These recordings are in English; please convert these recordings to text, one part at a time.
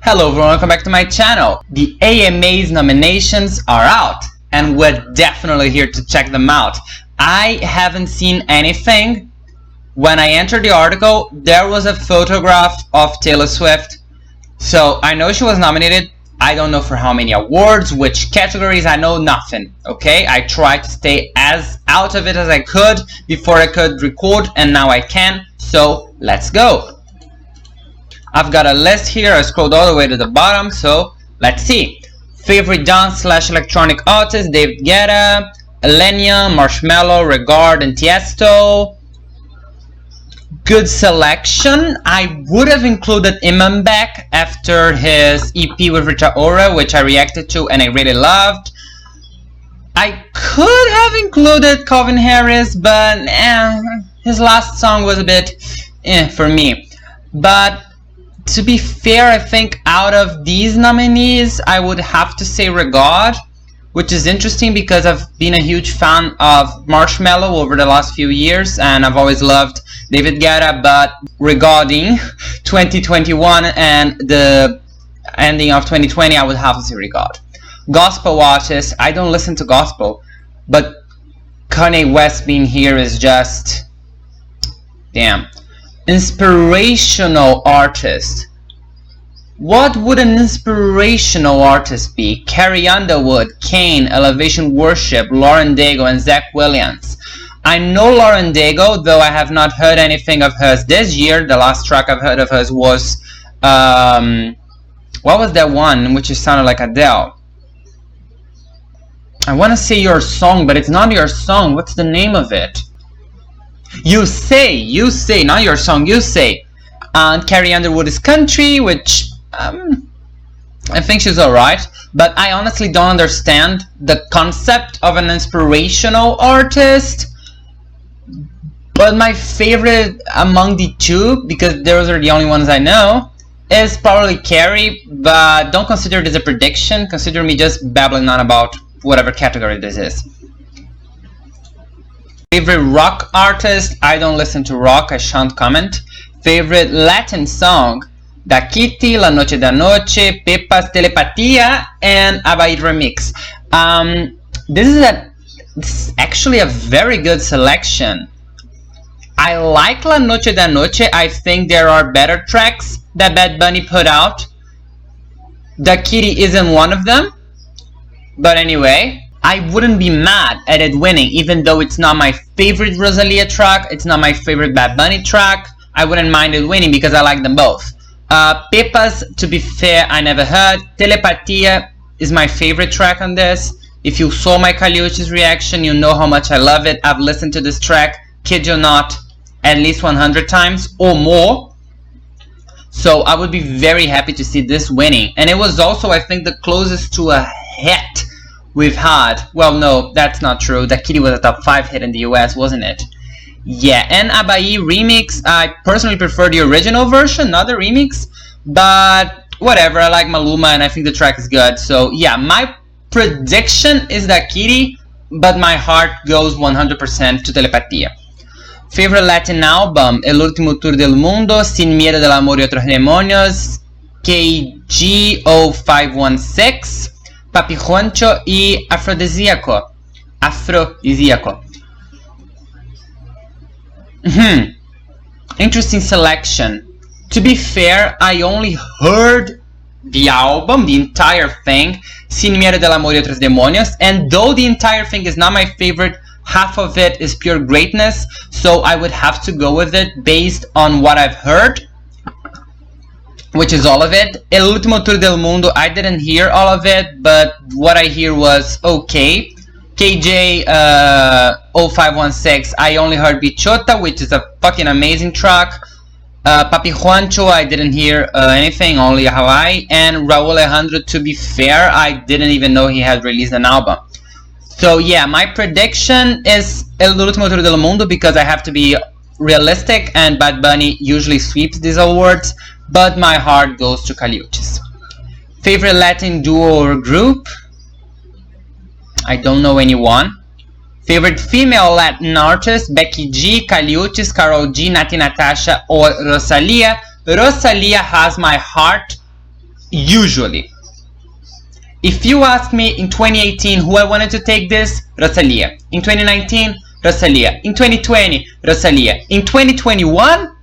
Hello everyone, welcome back to my channel. The AMA's nominations are out and we're definitely here to check them out. I haven't seen anything. When I entered the article, there was a photograph of Taylor Swift. So I know she was nominated. I don't know for how many awards, which categories, I know nothing. Okay, I tried to stay as out of it as I could before I could record, and now I can. So let's go. I've got a list here. I scrolled all the way to the bottom, so let's see. Favorite dance/electronic artist: David Guetta, Elenia, Marshmello, Regard, and Tiesto. Good selection. I would have included Imanbek after his EP with Rita Ora, which I reacted to and I really loved. I could have included Calvin Harris, but his last song was a bit for me. But to be fair, I think out of these nominees, I would have to say Regard, which is interesting because I've been a huge fan of Marshmello over the last few years, and I've always loved David Guetta, but regarding 2021 and the ending of 2020, I would have to say Regard. Gospel artists, I don't listen to gospel, but Kanye West being here is just damn. Inspirational artist. What would an inspirational artist be? Carrie Underwood, Kane, Elevation Worship, Lauren Daigle, and Zach Williams. I know Lauren Daigle, though I have not heard anything of hers this year. The last track I've heard of hers was what was that one which sounded like Adele? I want to say Your Song, but it's not Your Song. What's the name of it? You Say, not Your Song, You Say. And Carrie Underwood is country, which I think she's alright, but I honestly don't understand the concept of an inspirational artist. But my favorite among the two, because those are the only ones I know, is probably Carrie, but don't consider this a prediction, consider me just babbling on about whatever category this is. Favorite rock artist, I don't listen to rock, I shan't comment. Favorite Latin song, Da Kitty, La Noche da Noche, Pepas, Telepatia, and Abaid Remix. This is actually a very good selection. I like La Noche da Noche. I think there are better tracks that Bad Bunny put out. Da Kitty isn't one of them. But anyway, I wouldn't be mad at it winning, even though it's not my favorite Rosalia track, it's not my favorite Bad Bunny track. I wouldn't mind it winning because I like them both. Pepas, to be fair, I never heard. Telepatia is my favorite track on this. If you saw my Caliucci's reaction, you know how much I love it. I've listened to this track, kid you not, at least 100 times or more. So I would be very happy to see this winning. And it was also, I think, the closest to a hit we've had. Well, no, that's not true. Da Kitty was a top 5 hit in the US, wasn't it? Yeah, and Abai remix, I personally prefer the original version, not the remix. But whatever, I like Maluma and I think the track is good. So yeah, my prediction is Da Kitty, but my heart goes 100% to Telepatia. Favorite Latin album, El Último Tour del Mundo, Sin Miedo del Amor y Otros Demonios, KG0516, Papi Juancho y Afrodisíaco. Interesting selection. To be fair, I only heard the album, the entire thing, Sin Miedo del Amor y Otros Demonios, and though the entire thing is not my favorite, half of it is pure greatness, so I would have to go with it based on what I've heard, which is all of it. El Último Tour del Mundo, I didn't hear all of it, but what I hear was okay. KJ 0516, I only heard Bichota, which is a fucking amazing track. Papi Juancho, I didn't hear anything, only Hawaii. And Raul Alejandro, to be fair, I didn't even know he had released an album. So yeah, my prediction is El Último Tour del Mundo because I have to be realistic and Bad Bunny usually sweeps these awards, but my heart goes to Caliucci's. Favorite Latin duo or group? I don't know anyone. Favorite female Latin artist? Becky G, Caliucci's, Karol G, Nati Natasha, or Rosalia. Rosalia has my heart usually. If you ask me in 2018 who I wanted to take this, Rosalia. In 2019, Rosalia. In 2020, Rosalia. In 2021,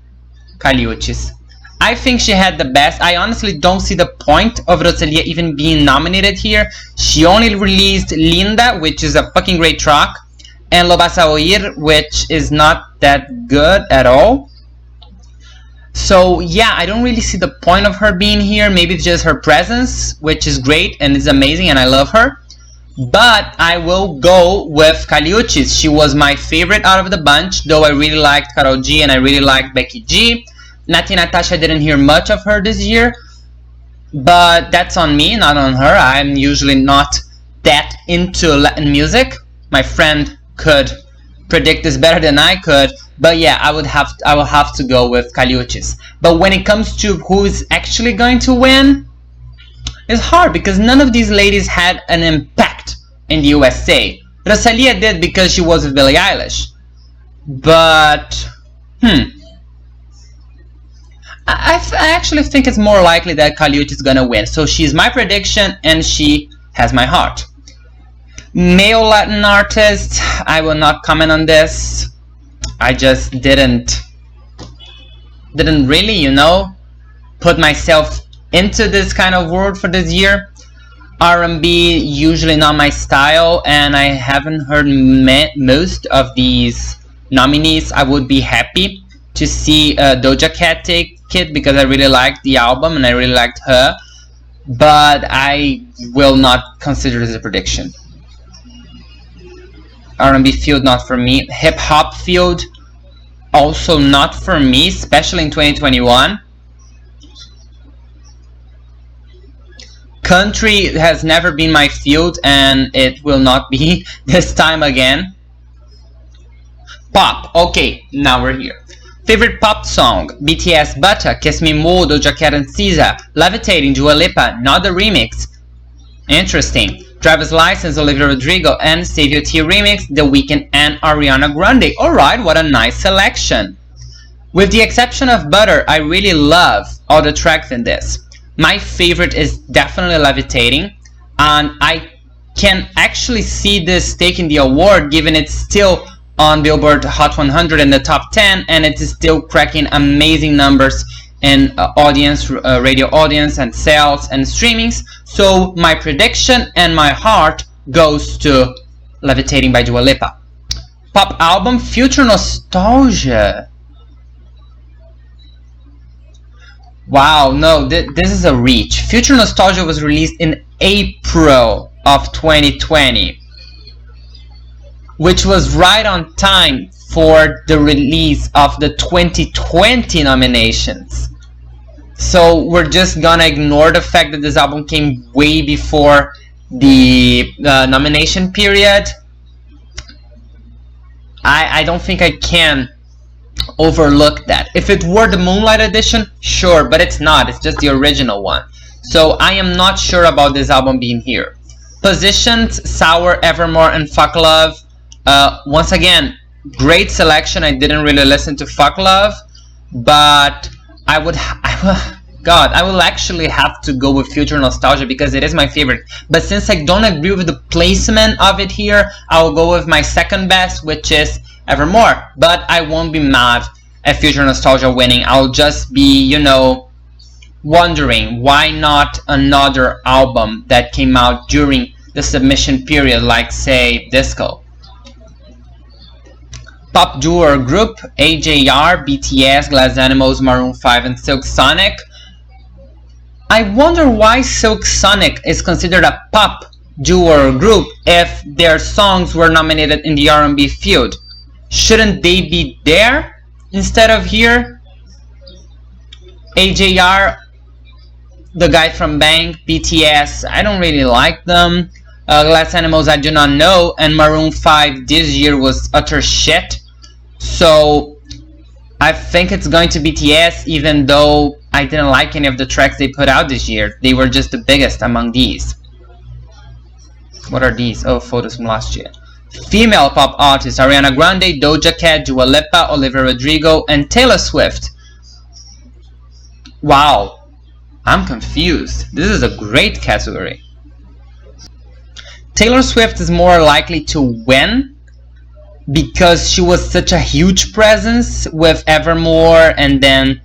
Caliuchis. I think she had the best. I honestly don't see the point of Rosalia even being nominated here. She only released Linda, which is a fucking great track, and Lo Vas a Oír, which is not that good at all. So yeah, I don't really see the point of her being here. Maybe it's just her presence, which is great and is amazing, and I love her. But I will go with Caliuchis. She was my favorite out of the bunch, though I really liked Karol G and I really liked Becky G. Nati Natasha, didn't hear much of her this year, but that's on me, not on her. I'm usually not that into Latin music. My friend could predict this better than I could, but yeah, I will have to go with Caliuchis. But when it comes to who is actually going to win, it's hard because none of these ladies had an impact in the USA. Rosalia did because she was with Billie Eilish, but I actually think it's more likely that Caliuchis is gonna win. So she's my prediction and she has my heart. Male Latin artist, I will not comment on this. I just didn't really, you know, put myself into this kind of world for this year. R&B, usually not my style, and I haven't heard most of these nominees. I would be happy to see Doja Cat take it because I really liked the album and I really liked her, but I will not consider this a prediction. R&B field, not for me. Hip hop field, also not for me, especially in 2021. Country has never been my field and it will not be this time again. Pop, okay, now we're here. Favorite pop song, BTS Butter, Kiss Me More, Doja Cat and SZA, Levitating, Dua Lipa, not the remix. Interesting. Driver's License, Olivia Rodrigo, and Save Your Tear remix, The Weeknd and Ariana Grande. Alright, what a nice selection. With the exception of Butter, I really love all the tracks in this. My favorite is definitely Levitating, and I can actually see this taking the award given it's still on Billboard Hot 100 in the top 10, and it is still cracking amazing numbers in audience, radio audience and sales and streamings. So my prediction and my heart goes to Levitating by Dua Lipa. Pop album, Future Nostalgia. Wow, no, this is a reach. Future Nostalgia was released in April of 2020. Which was right on time for the release of the 2020 nominations. So we're just gonna ignore the fact that this album came way before the nomination period. I don't think I can overlook that. If it were the Moonlight edition, sure, but it's not. It's just the original one. So I am not sure about this album being here. Positions, Sour, Evermore, and Fuck Love. Once again, great selection. I didn't really listen to Fuck Love, but I will actually have to go with Future Nostalgia because it is my favorite. But since I don't agree with the placement of it here, I will go with my second best, which is Evermore. But I won't be mad at Future Nostalgia winning. I'll just be, you know, wondering why not another album that came out during the submission period, like say Disco. Pop duo or group, AJR, BTS, Glass Animals, Maroon 5 and Silk Sonic. I wonder why Silk Sonic is considered a pop duo or group if their songs were nominated in the R&B field. Shouldn't they be there instead of here? AJR, the guy from Bang, BTS, I don't really like them. Glass Animals, I do not know, and Maroon 5 this year was utter shit. So I think it's going to be BTS, even though I didn't like any of the tracks they put out this year. They were just the biggest among these. What are these? Oh, photos from last year. Female pop artists, Ariana Grande, Doja Cat, Dua Lipa, Olivia Rodrigo, and Taylor Swift. Wow. I'm confused. This is a great category. Taylor Swift is more likely to win because she was such a huge presence with Evermore, and then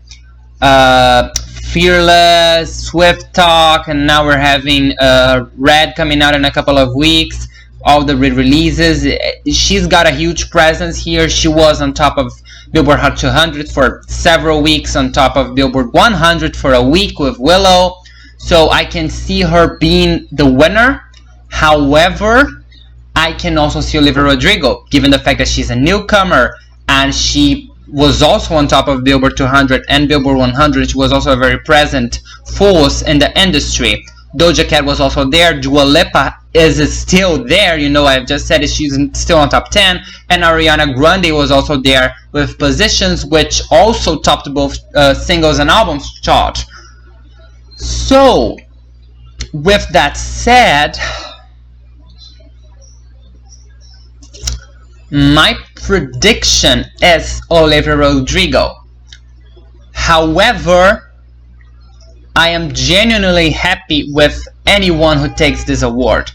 Fearless, Swift Talk, and now we're having Red coming out in a couple of weeks. All the re-releases. She's got a huge presence here. She was on top of Billboard Hot 200 for several weeks, on top of Billboard 100 for a week with Willow. So I can see her being the winner. However, I can also see Olivia Rodrigo, given the fact that she's a newcomer and she was also on top of Billboard 200 and Billboard 100. She was also a very present force in the industry. Doja Cat was also there. Dua Lipa is still there. You know, I've just said it, she's still on top 10. And Ariana Grande was also there with Positions, which also topped both singles and albums chart. So, with that said, my prediction is Olivia Rodrigo. However, I am genuinely happy with anyone who takes this award,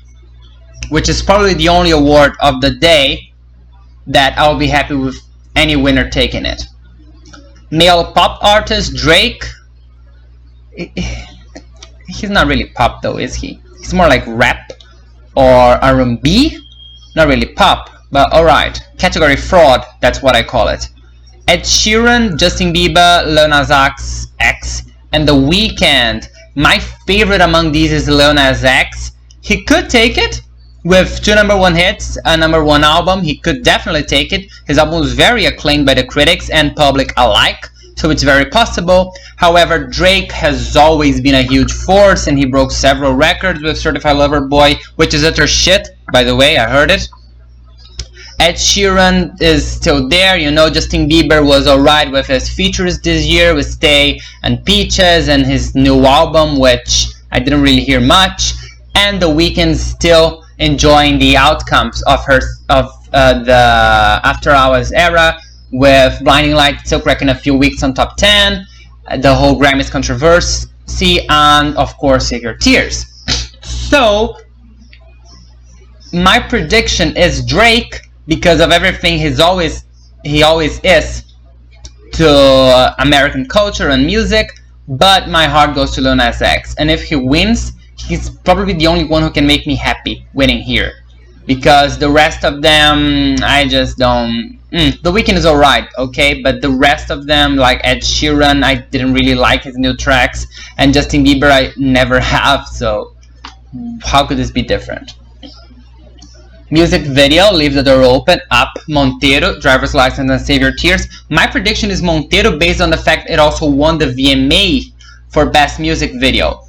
which is probably the only award of the day that I'll be happy with any winner taking it. Male pop artist Drake. He's not really pop though, is he? He's more like rap or R&B. Not really pop, but alright. Category fraud, that's what I call it. Ed Sheeran, Justin Bieber, Lil Nas X, and The Weeknd. My favorite among these is Lil Nas X. He could take it with 2 #1 hits, a #1 album. He could definitely take it. His album was very acclaimed by the critics and public alike, so it's very possible. However, Drake has always been a huge force, and he broke several records with Certified Lover Boy, which is utter shit, by the way, I heard it. Ed Sheeran is still there, you know. Justin Bieber was alright with his features this year with Stay and Peaches and his new album, which I didn't really hear much. And The Weeknd's still enjoying the outcomes of the After Hours era, with Blinding Lights still cracking a few weeks on top 10, the whole Grammys controversy, and of course Save Your Tears. So my prediction is Drake, because of everything he always is to American culture and music, but my heart goes to Lil Nas X. And if he wins, he's probably the only one who can make me happy winning here, because the rest of them, I just don't. The Weeknd is alright, okay, but the rest of them, like Ed Sheeran, I didn't really like his new tracks, and Justin Bieber I never have, so how could this be different? Music video, Leave the Door Open, Up, Montero, Driver's License, and Save Your Tears. My prediction is Montero based on the fact it also won the VMA for Best Music Video.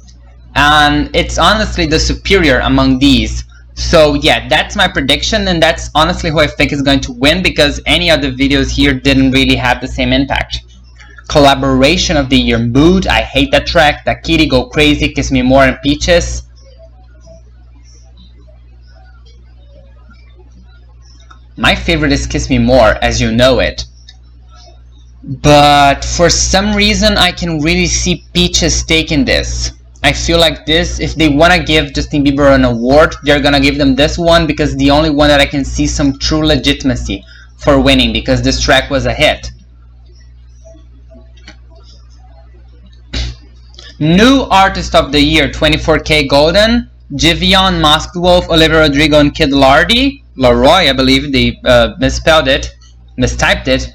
And it's honestly the superior among these. So yeah, that's my prediction, and that's honestly who I think is going to win, because any other videos here didn't really have the same impact. Collaboration of the year, Mood, I hate that track. That Kitty, Go Crazy, Kiss Me More, and Peaches. My favorite is Kiss Me More, as you know it. But for some reason, I can really see Peaches taking this. I feel like this, if they want to give Justin Bieber an award, they're going to give them this one, because the only one that I can see some true legitimacy for winning, because this track was a hit. New Artist of the Year, 24K Golden, Giveon, Masked Wolf, Olivia Rodrigo, and Kid Laroi, I believe they mistyped it.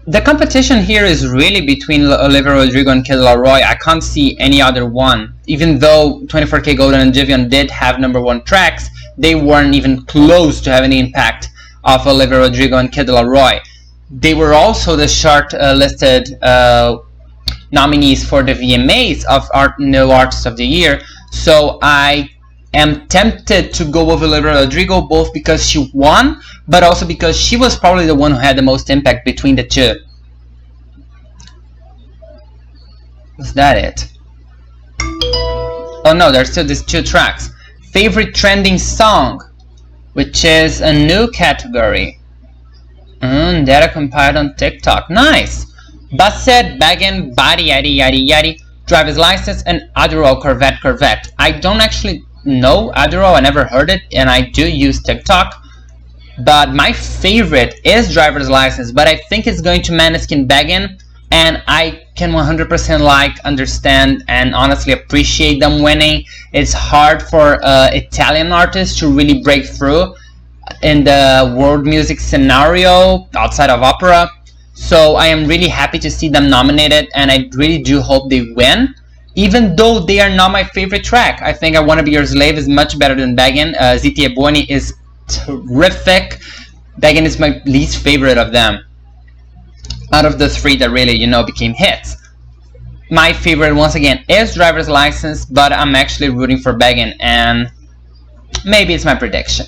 The competition here is really between Olivia Rodrigo and Kid Laroi. I can't see any other one. Even though 24K Golden and Giveon did have #1 tracks, they weren't even close to having the impact of Olivia Rodrigo and Kid Laroi. They were also the short-listed nominees for the VMAs of New Artist of the Year. So I am tempted to go with Olivia Rodrigo, both because she won, but also because she was probably the one who had the most impact between the two. Was that it? Oh no, there's still these 2 tracks. Favorite trending song, which is a new category. Data compiled on TikTok. Nice! Bassett, Baggin, Body, Yaddy, Yaddy, Yaddy, Driver's License, and Adderall, Corvette, Corvette. I don't actually know Adderall, I never heard it, and I do use TikTok. But my favorite is Driver's License, but I think it's going to Maneskin Baggin, and I can 100% understand, and honestly appreciate them winning. It's hard for Italian artists to really break through in the world music scenario outside of opera. So I am really happy to see them nominated, and I really do hope they win, even though they are not my favorite track. I think I Wanna Be Your Slave is much better than Baggin. Ziti e Buoni is terrific. Baggin is my least favorite of them, out of the three that really, became hits. My favorite, once again, is Driver's License, but I'm actually rooting for Baggin, and maybe it's my prediction.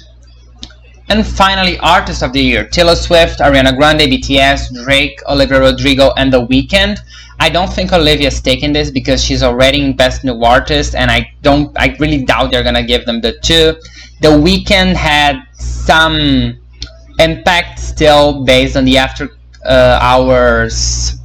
And finally, Artist of the Year: Taylor Swift, Ariana Grande, BTS, Drake, Olivia Rodrigo, and The Weeknd. I don't think Olivia's taking this because she's already in Best New Artist, and I really doubt they're gonna give them the two. The Weeknd had some impact still based on the After Hours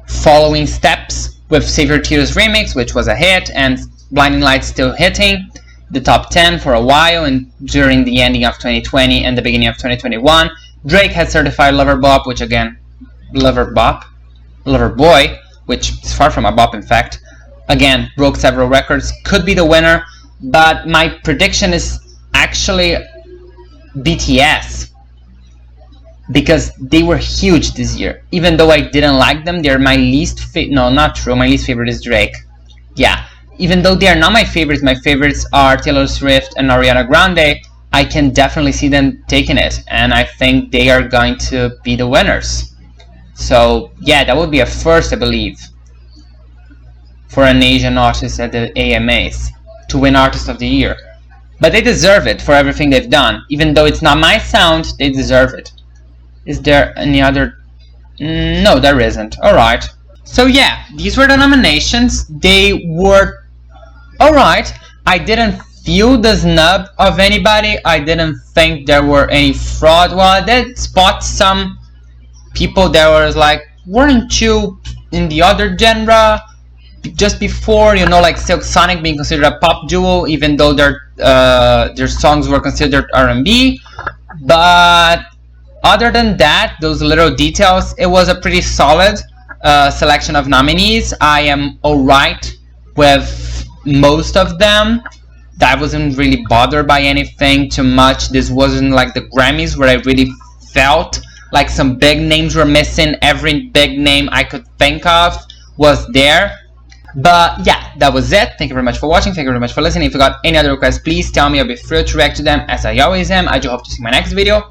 Following Steps with Save Your Tears remix, which was a hit, and Blinding Lights still hitting the top 10 for a while, and during the ending of 2020 and the beginning of 2021. Drake had Certified Lover Bop, which again, Lover Boy, which is far from a bop in fact, again broke several records, could be the winner, but my prediction is actually BTS, because they were huge this year. Even though I didn't like them, they're my least no, not true, my least favorite is Drake. Yeah, even though they are not my favorites are Taylor Swift and Ariana Grande, I can definitely see them taking it, and I think they are going to be the winners. So yeah, that would be a first, I believe, for an Asian artist at the AMAs to win Artist of the Year. But they deserve it for everything they've done. Even though it's not my sound, they deserve it. Is there any other? No, there isn't. Alright. So yeah, these were the nominations. They were alright. I didn't feel the snub of anybody. I didn't think there were any fraud. Well, I did spot some people that was like, weren't you in the other genre just before, like Silk Sonic being considered a pop duo, even though their songs were considered R&B. But other than that, those little details, it was a pretty solid selection of nominees. I am alright with most of them. I wasn't really bothered by anything too much. This wasn't like the Grammys where I really felt like some big names were missing. Every big name I could think of was there. But yeah, that was it. Thank you very much for watching. Thank you very much for listening. If you got any other requests, please tell me. I'll be thrilled to react to them, as I always am. I do hope to see you in my next video.